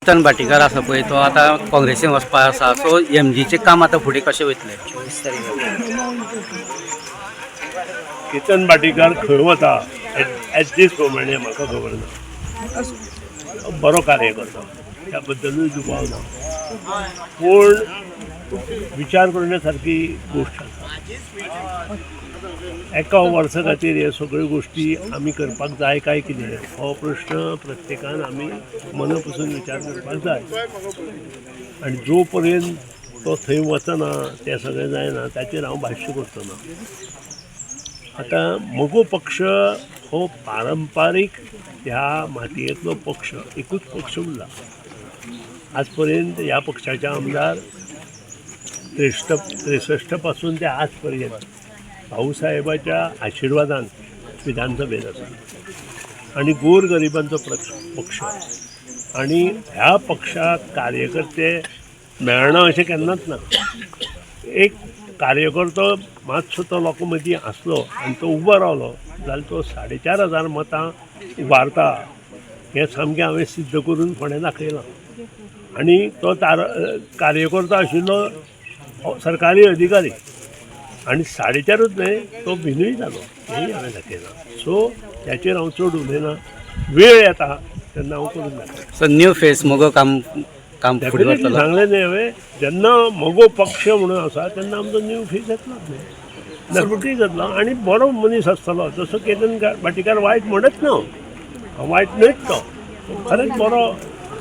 केतन भाटीकार आसा पळय तो आतां काँग्रेसीन वचपा आसा, सो एमजीचे काम आतां फुडें कशें वयतलें? केतन भाटीकार खंय वता एट दीस प्रमाणे म्हाका खबर ना. बरो कार्य करता, त्या बद्दलूय दुबाव ना, पूण विचार करण्यासारकी गोष्ट आसा. एका वर्सा खातीर हे सगळ्यो गोष्टी आमी करपाक जाय काय कितें हो प्रश्न प्रत्येकान आमी मनपसून विचार करपाक जाय. आनी जो पर्यंत तो थंय वचना, तें सगळें जायना, ताचेर हांव भाश्य करचो ना. आतां म्हजो पक्ष हो पारंपारीक ह्या मातयेंतलो पक्ष, एकूच पक्ष उरला. आज पर्यंत ह्या पक्षाचे आमदार 63 पासून ते आज पर्यंत भाऊसाहेबाच्या आशिर्वादान विधानसभेत आसा आनी गोरगरिबांचो पक्ष. आनी ह्या पक्षाक कार्यकर्ते मेळना अशें केन्नाच ना. एक कार्यकर्तो मातसो तो लोकां मदीं आसलो आनी तो उबो रावलो जाल्यार तो 4,500 मतां उबारता, हें सामकें हांवें सिद्ध करून फुडें दाखयलां. आनी तो कार्यकर्तो आशिल्लो सरकारी अधिकारी आनी 4.5 न्हय, तो भिनूय जालो, हेंय हांवें दाखयलां. सो त्याचेर हांव चड उलयना. वेळ येता तेन्ना हांव करून दाखयता. सो न्यू फेस मोगो काम फुडें डेफिनेटली वतलो. सांगलें न्ही हांवें, जेन्ना म्हजो पक्ष म्हणून आसा तेन्ना आमचो न्यू फेस येतलोच न्ही, नक्की जातलो आनी बरो मनीस आसतलो. जसो केतन भाटीकार वायट म्हणत ना, वायट न्हयच तो खरेंच बरो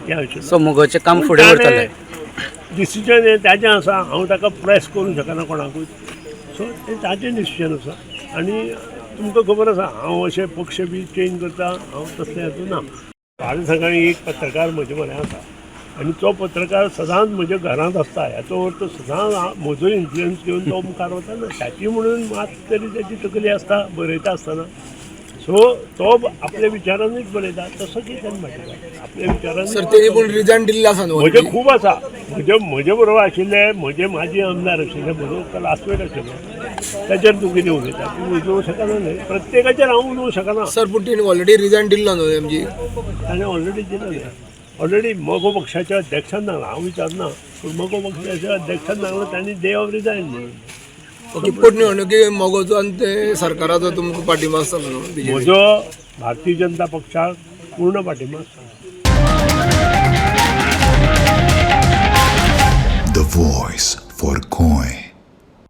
हें आशिल्लो. सो मोगोचें काम फुडें वतलें. डिसिजन हें ताचें आसा, हांव ताका प्रेस करूंक शकना कोणाकूच. सो तें ताचें डिसिजन आसा. आनी तुमकां खबर आसा हांव अशें पक्ष बी चेंज करता, हांव तसलें हातूंत ना. फाल्यां सकाळीं एक पत्रकार म्हजे म्हऱ्या आसा आनी तो पत्रकार सदांच म्हज्या घरांत आसता. हाचो अर्थ सदांच म्हजो इन्फ्लुयन्स घेवन तो मुखार वता ना, ताची म्हणून मात तरी ताची तकली आसता बरयता आसतना. सो तो आपल्या विचारांनीच बरयता. तसो केतन भाटीकार आपल्या विचारांनी. सर तेणी पूण रिजायन दिल्लें आसा न्हू. म्हजे खूब आसा, म्हजे बरोबर आशिल्ले, म्हजे माजी आमदार आशिल्ले, म्हजो क्लासमेट आशिल्लो, ताचेर तूं कितें उलयता? तूं उलोवं शकना न्हय, प्रत्येकाचेर हांव उलोवंक शकना. सर पूण तेणी ऑलरेडी रिजायन दिल्लो न्हू एमजी. ताणें ऑलरेडी दिलो न्ही. ऑलरेडी मोगो पक्षाच्या अध्यक्षान सांगलां, हांव विचारना, पूण मोगो पक्षाच्या अध्यक्षान सांगलां तांणी डे ऑफ रिजायन म्हणून. ओके, पोटनिवडणुकी मोगोचो आनी ते सरकाराचो तुमकां पाठिंबो आसतलो न्हू. म्हजो भारतीय जनता पक्षाक पूर्ण पाठिंबो आसा. The voice for Coin.